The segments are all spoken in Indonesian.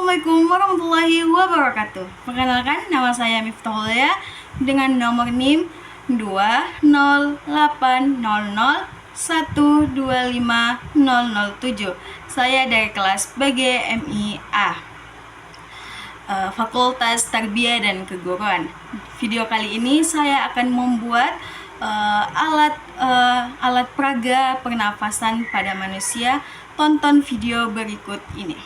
Assalamualaikum warahmatullahi wabarakatuh. Perkenalkan, nama saya Miftahul ya, dengan nomor NIM 20800125007. Saya dari kelas BGMIA, Fakultas Tarbiyah dan Keguruan. Video kali ini saya akan membuat alat peraga pernafasan pada manusia. Tonton video berikut ini.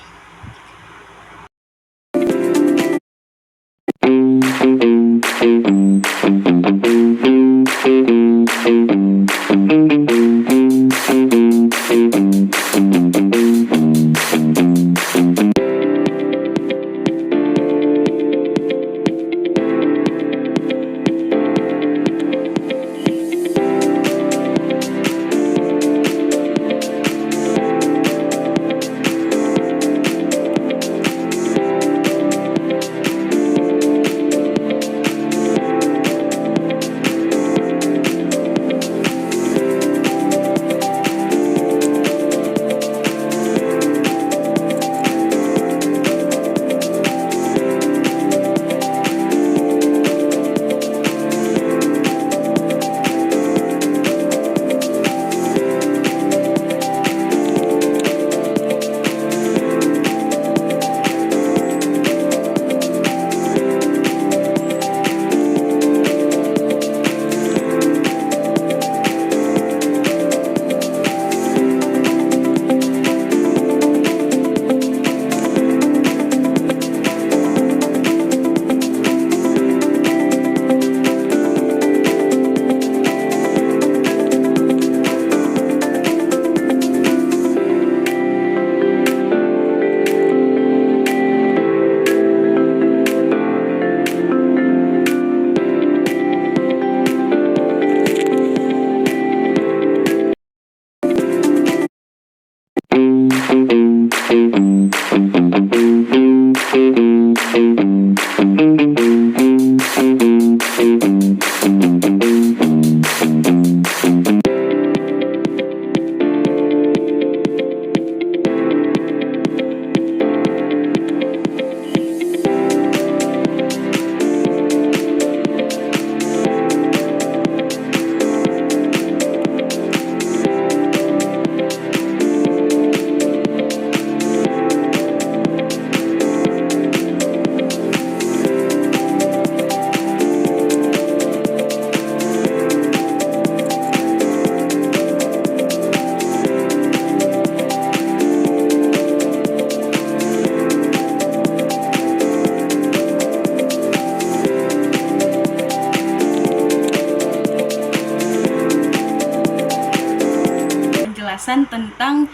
Tentang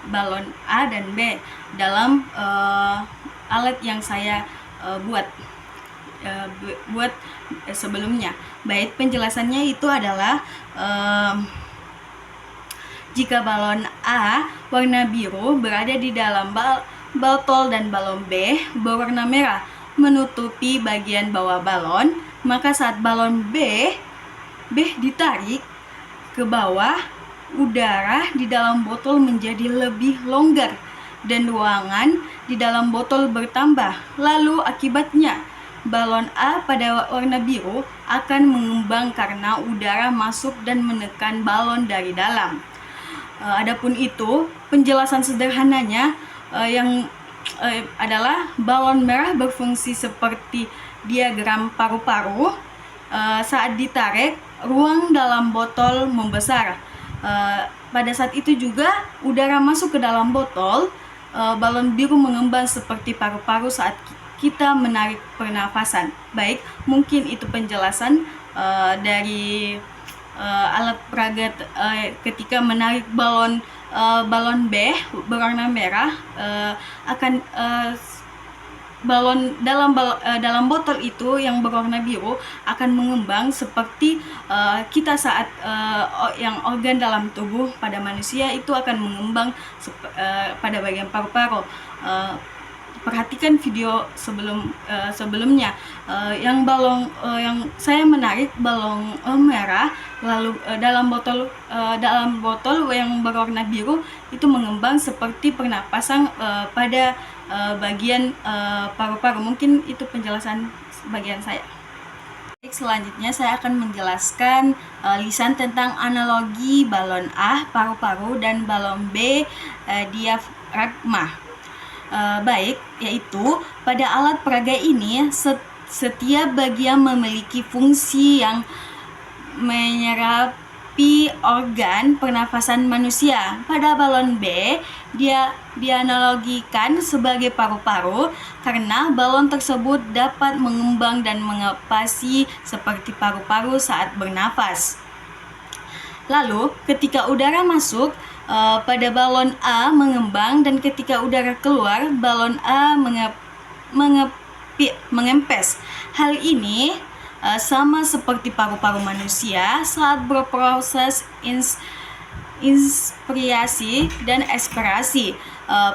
balon A dan B dalam alat yang saya buat sebelumnya. Baik, penjelasannya itu adalah jika balon A warna biru berada di dalam botol dan balon B berwarna merah menutupi bagian bawah balon, maka saat balon B ditarik ke bawah, udara di dalam botol menjadi lebih longgar dan ruangan di dalam botol bertambah. Lalu akibatnya balon A pada warna biru akan mengembang karena udara masuk dan menekan balon dari dalam. Adapun itu, penjelasan sederhananya adalah balon merah berfungsi seperti diagram paru-paru. Saat ditarik, ruang dalam botol membesar. Pada saat itu juga udara masuk ke dalam botol, balon biru mengembang seperti paru-paru saat kita menarik pernafasan. Baik, mungkin itu penjelasan dari alat peraga ketika menarik balon B berwarna merah, akan balon dalam botol itu yang berwarna biru akan mengembang seperti kita saat yang organ dalam tubuh pada manusia itu akan mengembang pada bagian paru-paru. perhatikan video sebelumnya. Yang saya menarik balon merah, lalu dalam botol yang berwarna biru itu mengembang seperti pernapasan pada bagian paru-paru. Mungkin itu penjelasan bagian saya. Selanjutnya saya akan menjelaskan lisan tentang analogi balon A, paru-paru, dan balon B, diafragma. Baik, yaitu pada alat peraga ini setiap bagian memiliki fungsi yang menyerapi organ pernafasan manusia. Pada balon B, dia dianalogikan sebagai paru-paru karena balon tersebut dapat mengembang dan mengepasi seperti paru-paru saat bernafas. Lalu, ketika udara masuk, pada balon A mengembang, dan ketika udara keluar, balon A mengempes. Hal ini sama seperti paru-paru manusia saat berproses inspirasi dan ekspirasi.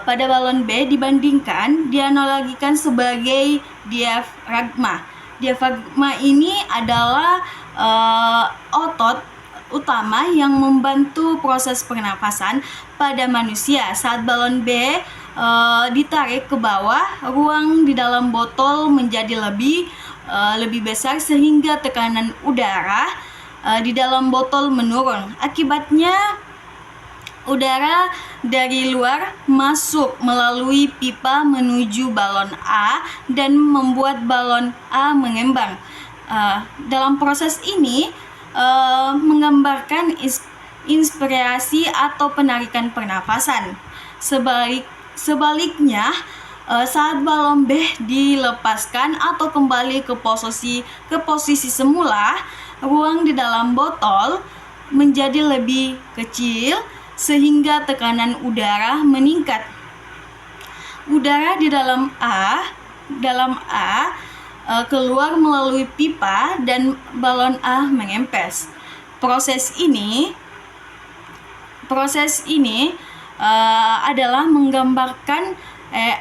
Pada balon B dianalogikan sebagai diafragma. Diafragma ini adalah otot utama yang membantu proses pernafasan pada manusia. Saat balon B ditarik ke bawah, ruang di dalam botol menjadi lebih besar sehingga tekanan udara di dalam botol menurun. Akibatnya udara dari luar masuk melalui pipa menuju balon A dan membuat balon A mengembang. Dalam proses ini menggambarkan inspirasi atau penarikan pernafasan. Sebaliknya, saat balon B dilepaskan atau kembali ke posisi semula, ruang di dalam botol menjadi lebih kecil sehingga tekanan udara meningkat. Udara di dalam A keluar melalui pipa dan balon A mengempes. Proses ini adalah menggambarkan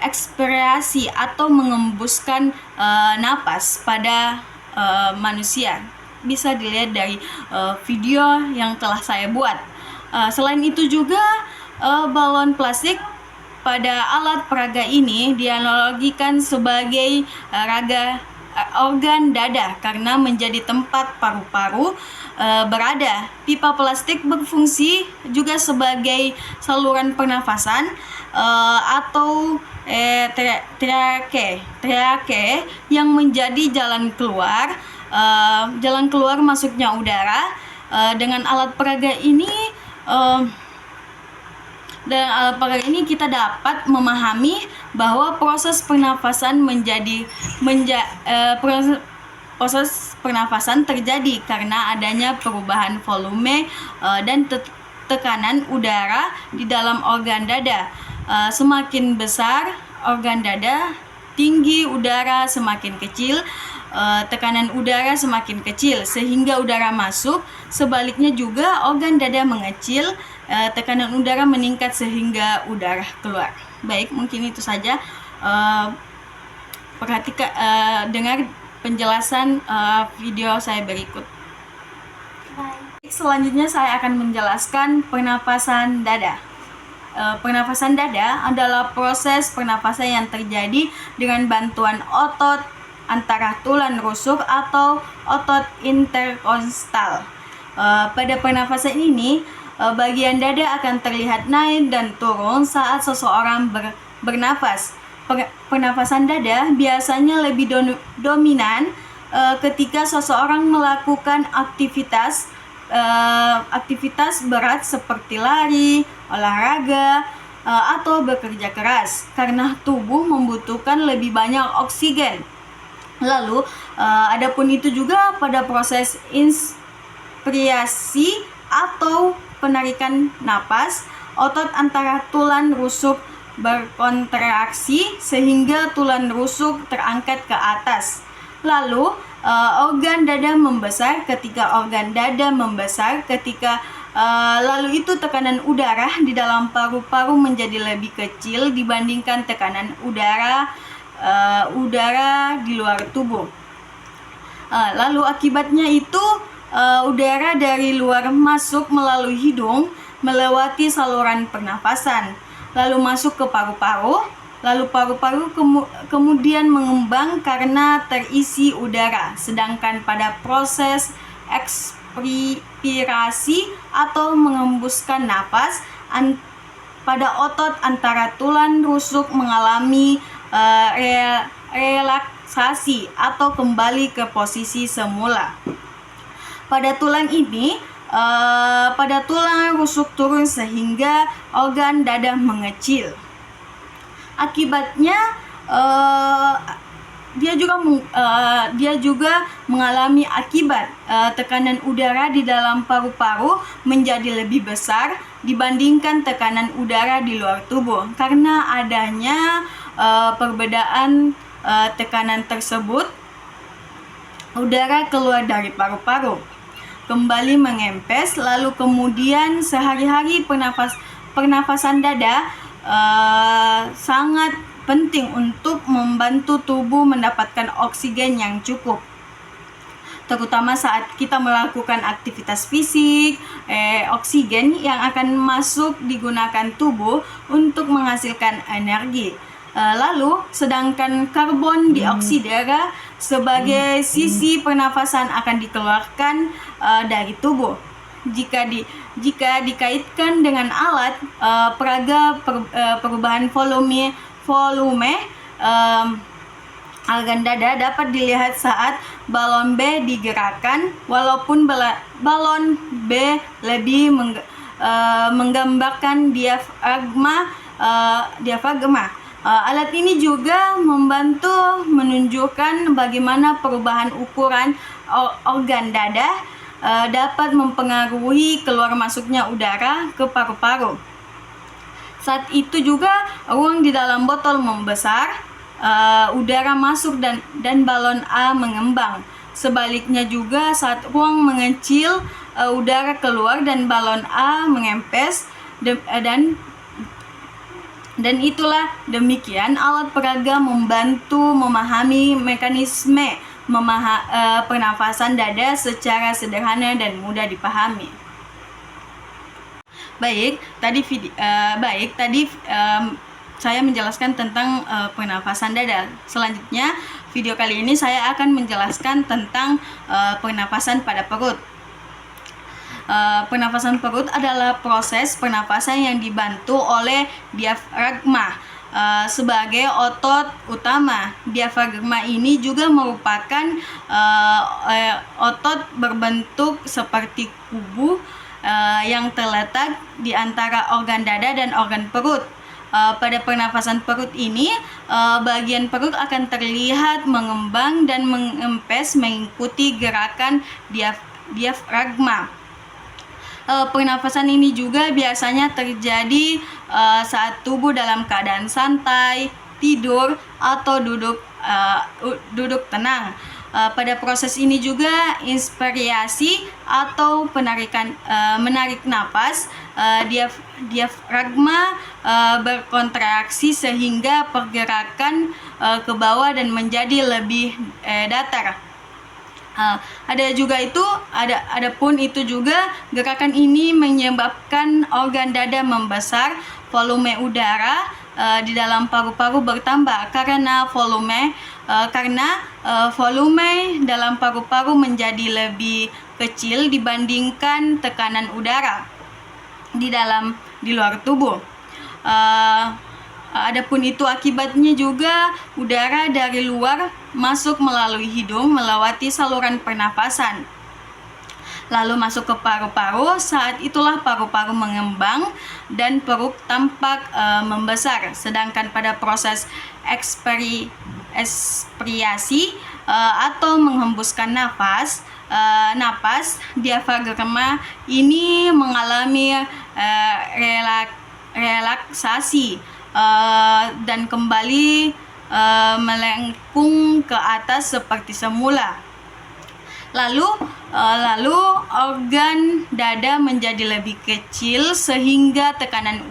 ekspirasi atau mengembuskan napas pada manusia. Bisa dilihat dari video yang telah saya buat. Selain itu juga balon plastik pada alat peraga ini dianalogikan sebagai organ dada karena menjadi tempat paru-paru berada. Pipa plastik berfungsi juga sebagai saluran pernafasan atau trake yang menjadi jalan keluar masuknya udara. Dengan alat peraga ini kita dapat memahami bahwa proses pernafasan proses pernafasan terjadi karena adanya perubahan volume dan tekanan udara di dalam organ dada. Semakin besar organ dada, tinggi udara semakin kecil, tekanan udara semakin kecil sehingga udara masuk. Sebaliknya juga organ dada mengecil, tekanan udara meningkat sehingga udara keluar. Baik, mungkin itu saja. Perhatikan, dengar penjelasan video saya berikut. Selanjutnya saya akan menjelaskan pernapasan dada. Pernapasan dada adalah proses pernapasan yang terjadi dengan bantuan otot antara tulang rusuk atau otot interkostal. Pada pernapasan ini, bagian dada akan terlihat naik dan turun saat seseorang bernafas. Pernapasan dada biasanya lebih dominan ketika seseorang melakukan aktivitas berat seperti lari, olahraga, atau bekerja keras karena tubuh membutuhkan lebih banyak oksigen. Lalu, adapun itu juga pada proses inspirasi atau penarikan napas, otot antara tulang rusuk berkontraksi sehingga tulang rusuk terangkat ke atas. Lalu organ dada membesar. Ketika organ dada membesar, ketika Lalu itu tekanan udara di dalam paru-paru menjadi lebih kecil dibandingkan tekanan udara di luar tubuh. Lalu akibatnya itu udara dari luar masuk melalui hidung, melewati saluran pernafasan, lalu masuk ke paru-paru, lalu paru-paru kemudian mengembang karena terisi udara. Sedangkan pada proses ekspirasi atau mengembuskan napas, pada otot antara tulang rusuk mengalami relaksasi atau kembali ke posisi semula. Pada tulang rusuk turun sehingga organ dada mengecil. Akibatnya dia juga mengalami akibat tekanan udara di dalam paru-paru menjadi lebih besar dibandingkan tekanan udara di luar tubuh. Karena adanya perbedaan tekanan tersebut, udara keluar dari paru-paru, kembali mengempes, lalu kemudian sehari-hari pernafasan dada sangat penting untuk membantu tubuh mendapatkan oksigen yang cukup, terutama saat kita melakukan aktivitas fisik. Oksigen yang akan masuk digunakan tubuh untuk menghasilkan energi. Lalu sedangkan karbon dioksida sebagai sisi pernafasan akan dikeluarkan dari tubuh. Jika dikaitkan dengan alat peraga perubahan volume organ dada dapat dilihat saat balon B digerakkan. Walaupun balon B lebih menggambarkan diafragma. Alat ini juga membantu menunjukkan bagaimana perubahan ukuran organ dada dapat mempengaruhi keluar masuknya udara ke paru-paru. Saat itu juga ruang di dalam botol membesar, udara masuk dan balon A mengembang. Sebaliknya juga saat ruang mengecil, udara keluar dan balon A mengempes. Dan itulah demikian alat peraga membantu memahami mekanisme pernafasan dada secara sederhana dan mudah dipahami. Baik, tadi saya menjelaskan tentang pernafasan dada. Selanjutnya, video kali ini saya akan menjelaskan tentang pernafasan pada perut. Pernafasan perut adalah proses pernafasan yang dibantu oleh diafragma sebagai otot utama. Diafragma ini juga merupakan otot berbentuk seperti kubu yang terletak di antara organ dada dan organ perut. Pada pernafasan perut ini, bagian perut akan terlihat mengembang dan mengempes mengikuti gerakan diafragma. Pernafasan ini juga biasanya terjadi saat tubuh dalam keadaan santai, tidur, atau duduk tenang. Pada proses ini juga inspirasi atau menarik napas, diafragma berkontraksi sehingga pergerakan ke bawah dan menjadi lebih datar. Adapun itu juga gerakan ini menyebabkan organ dada membesar, volume udara di dalam paru-paru bertambah karena volume dalam paru-paru menjadi lebih kecil dibandingkan tekanan udara di luar tubuh. Adapun itu akibatnya juga udara dari luar masuk melalui hidung melewati saluran pernafasan, lalu masuk ke paru-paru. Saat itulah paru-paru mengembang dan perut tampak membesar. Sedangkan pada proses ekspirasi atau menghembuskan napas, diafragma ini mengalami relaksasi dan kembali melengkung ke atas seperti semula. Lalu organ dada menjadi lebih kecil sehingga tekanan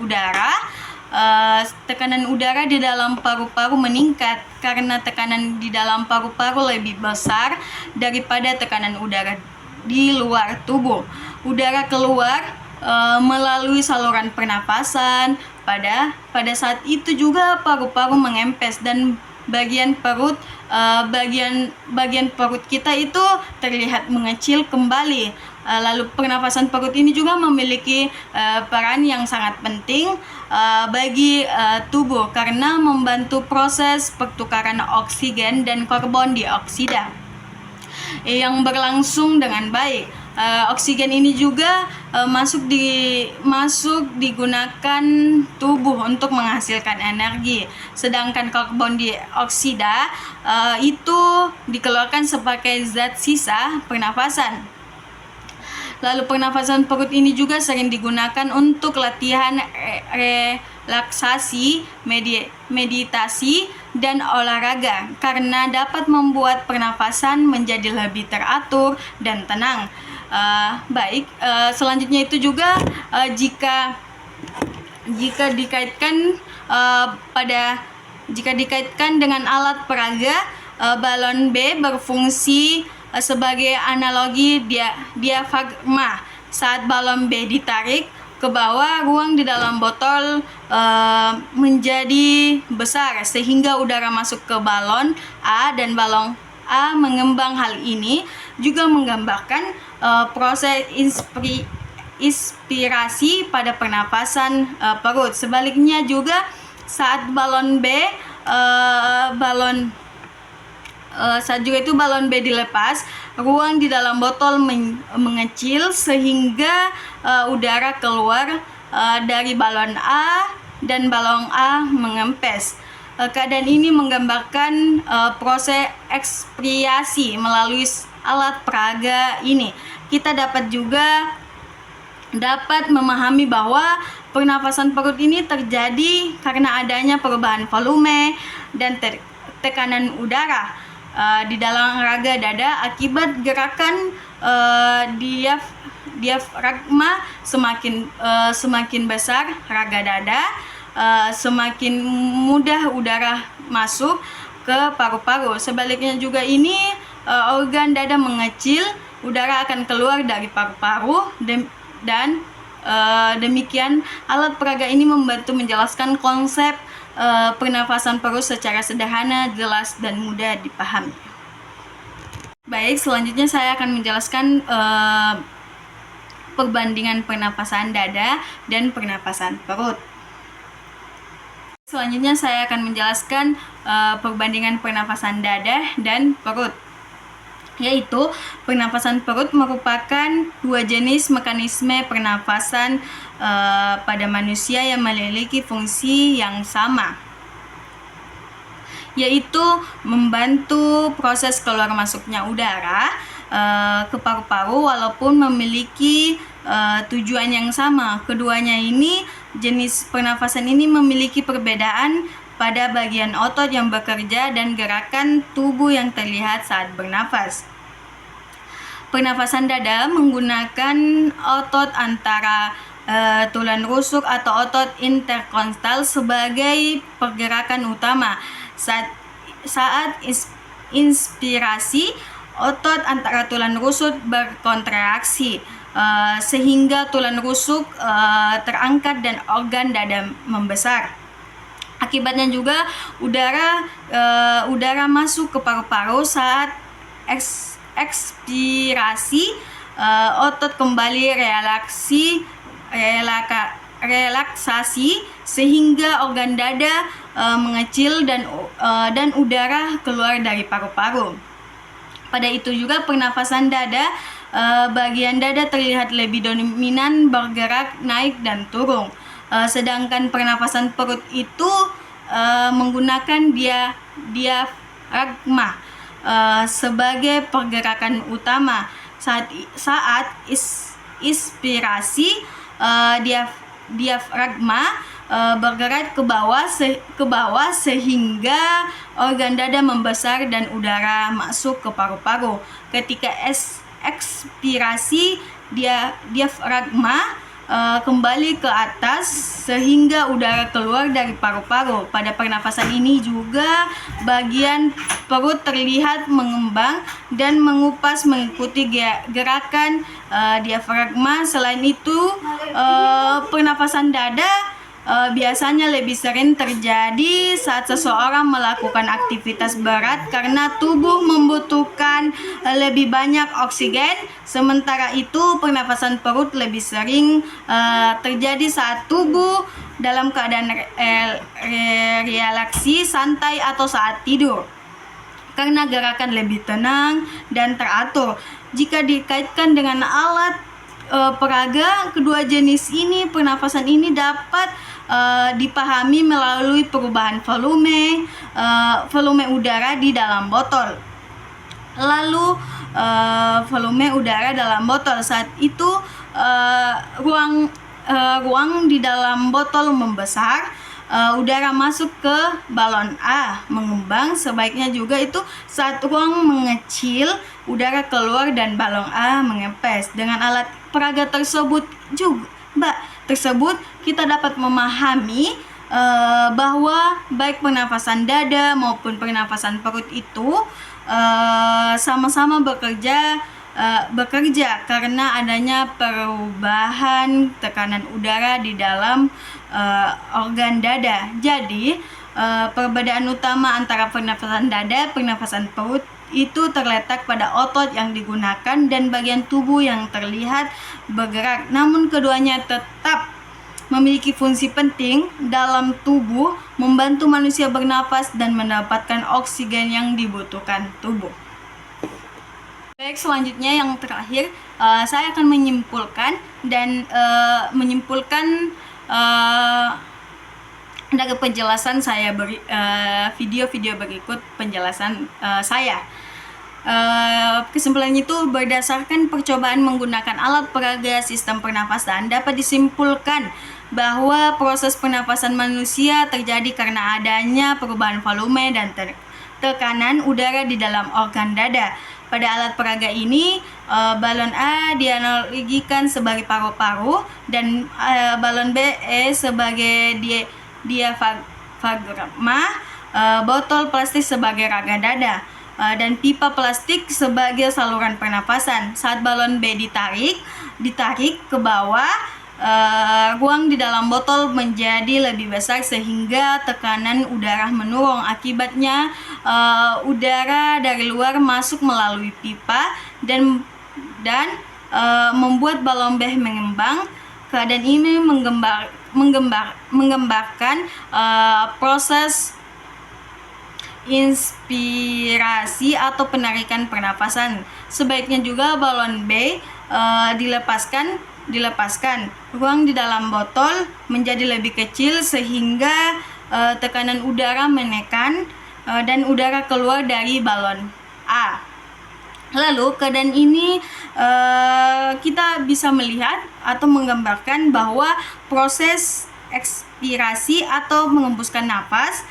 udara di dalam paru-paru meningkat karena tekanan di dalam paru-paru lebih besar daripada tekanan udara di luar tubuh. Udara keluar melalui saluran pernapasan. Pada saat itu juga paru-paru mengempes dan bagian perut kita itu terlihat mengecil kembali. Lalu pernapasan perut ini juga memiliki peran yang sangat penting bagi tubuh karena membantu proses pertukaran oksigen dan karbon dioksida yang berlangsung dengan baik. Oksigen ini juga masuk digunakan tubuh untuk menghasilkan energi, sedangkan karbon dioksida itu dikeluarkan sebagai zat sisa pernafasan. Lalu pernafasan perut ini juga sering digunakan untuk latihan relaksasi, meditasi, dan olahraga karena dapat membuat pernafasan menjadi lebih teratur dan tenang. Selanjutnya itu juga jika dikaitkan dengan alat peraga, balon B berfungsi sebagai analogi diafragma. Saat balon B ditarik ke bawah, ruang di dalam botol menjadi besar sehingga udara masuk ke balon A dan balon A mengembang. Hal ini juga menggambarkan proses inspirasi pada pernapasan perut. Sebaliknya juga saat balon B dilepas, ruang di dalam botol mengecil sehingga udara keluar dari balon A dan balon A mengempes. Keadaan ini menggambarkan proses ekspirasi melalui alat peraga ini. Kita dapat memahami bahwa pernapasan perut ini terjadi karena adanya perubahan volume dan tekanan udara di dalam raga dada akibat gerakan diafragma. Semakin besar raga dada, semakin mudah udara masuk ke paru-paru. Sebaliknya juga organ dada mengecil, udara akan keluar dari paru-paru dan demikian alat peraga ini membantu menjelaskan konsep pernafasan perut secara sederhana, jelas, dan mudah dipahami. Baik, selanjutnya saya akan menjelaskan perbandingan pernapasan dada dan pernapasan perut. Selanjutnya saya akan menjelaskan perbandingan pernapasan dada dan perut, yaitu pernapasan perut merupakan dua jenis mekanisme pernapasan pada manusia yang memiliki fungsi yang sama, yaitu membantu proses keluar masuknya udara ke paru-paru walaupun memiliki tujuan yang sama. Keduanya ini, jenis pernafasan ini memiliki perbedaan pada bagian otot yang bekerja dan gerakan tubuh yang terlihat saat bernafas. Pernafasan dada menggunakan otot antara tulang rusuk atau otot interkostal sebagai pergerakan utama. Saat inspirasi, otot antara tulang rusuk berkontraksi sehingga tulang rusuk terangkat dan organ dada membesar. Akibatnya juga udara masuk ke paru-paru. Saat ekspirasi, otot kembali relaksasi sehingga organ dada mengecil dan udara keluar dari paru-paru. Pada itu juga pernafasan dada, bagian dada terlihat lebih dominan bergerak naik dan turun. Sedangkan pernafasan perut itu menggunakan diafragma sebagai pergerakan utama. Saat inspirasi, diafragma bergerak ke bawah sehingga organ dada membesar dan udara masuk ke paru-paru. Ketika ekspirasi, diafragma kembali ke atas sehingga udara keluar dari paru-paru. Pada pernafasan ini juga bagian perut terlihat mengembang dan mengupas mengikuti gerakan diafragma. Selain itu, pernafasan dada biasanya lebih sering terjadi saat seseorang melakukan aktivitas berat karena tubuh membutuhkan lebih banyak oksigen. Sementara itu, pernafasan perut lebih sering terjadi saat tubuh dalam keadaan relaksasi, santai, atau saat tidur, karena gerakan lebih tenang dan teratur. Jika dikaitkan dengan alat peraga, kedua jenis ini pernafasan ini dapat dipahami melalui perubahan volume udara di dalam botol. Lalu volume udara dalam botol saat itu ruang di dalam botol membesar, udara masuk ke balon A mengembang. Sebaiknya juga itu saat ruang mengecil, udara keluar dan balon A mengempes. Dengan alat peraga tersebut kita dapat memahami bahwa baik pernafasan dada maupun pernafasan perut itu sama-sama bekerja karena adanya perubahan tekanan udara di dalam organ dada. Jadi perbedaan utama antara pernafasan dada, pernafasan perut itu terletak pada otot yang digunakan dan bagian tubuh yang terlihat bergerak. Namun keduanya tetap memiliki fungsi penting dalam tubuh, membantu manusia bernafas dan mendapatkan oksigen yang dibutuhkan tubuh. Baik, selanjutnya yang terakhir, saya akan menyimpulkan dari penjelasan saya video-video berikut penjelasan saya. Kesimpulan itu, berdasarkan percobaan menggunakan alat peraga sistem pernafasan, dapat disimpulkan bahwa proses pernafasan manusia terjadi karena adanya perubahan volume dan tekanan udara di dalam organ dada. Pada alat peraga ini, balon A dianalogikan sebagai paru-paru dan balon B sebagai diafragma, botol plastik sebagai rongga dada, dan pipa plastik sebagai saluran pernafasan. Saat balon B ditarik ke bawah, ruang di dalam botol menjadi lebih besar sehingga tekanan udara menurun. Akibatnya udara dari luar masuk melalui pipa dan membuat balon B mengembang. Keadaan ini menggambarkan proses inspirasi atau penarikan pernafasan. Sebaiknya juga balon B dilepaskan. Ruang di dalam botol menjadi lebih kecil sehingga tekanan udara menekan dan udara keluar dari balon A. Lalu keadaan ini kita bisa melihat atau menggambarkan bahwa proses ekspirasi atau mengembuskan nafas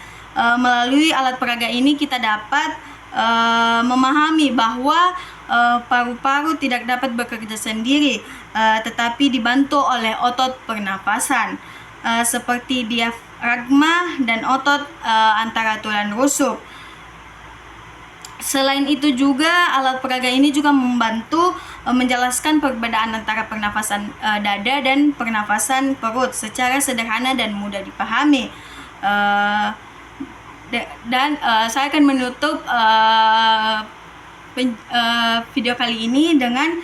melalui alat peraga ini kita dapat memahami bahwa paru-paru tidak dapat bekerja sendiri, tetapi dibantu oleh otot pernafasan seperti diafragma dan otot antara tulang rusuk. Selain itu juga alat peraga ini juga membantu menjelaskan perbedaan antara pernafasan dada dan pernafasan perut secara sederhana dan mudah dipahami. Saya akan menutup video kali ini dengan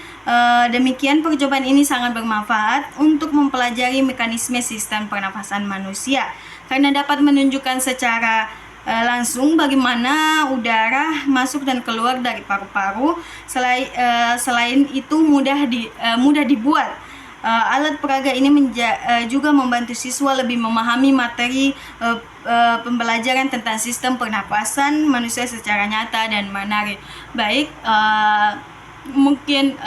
demikian. Percobaan ini sangat bermanfaat untuk mempelajari mekanisme sistem pernafasan manusia karena dapat menunjukkan secara langsung bagaimana udara masuk dan keluar dari paru-paru. Selain itu mudah dibuat. Alat peraga ini juga membantu siswa lebih memahami materi pembelajaran tentang sistem pernapasan manusia secara nyata dan menarik. Baik, mungkin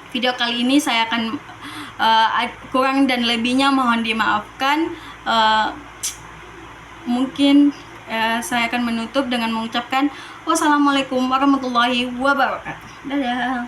video kali ini saya akan Kurang dan lebihnya mohon dimaafkan. Mungkin saya akan menutup dengan mengucapkan wassalamualaikum warahmatullahi wabarakatuh. Dadah.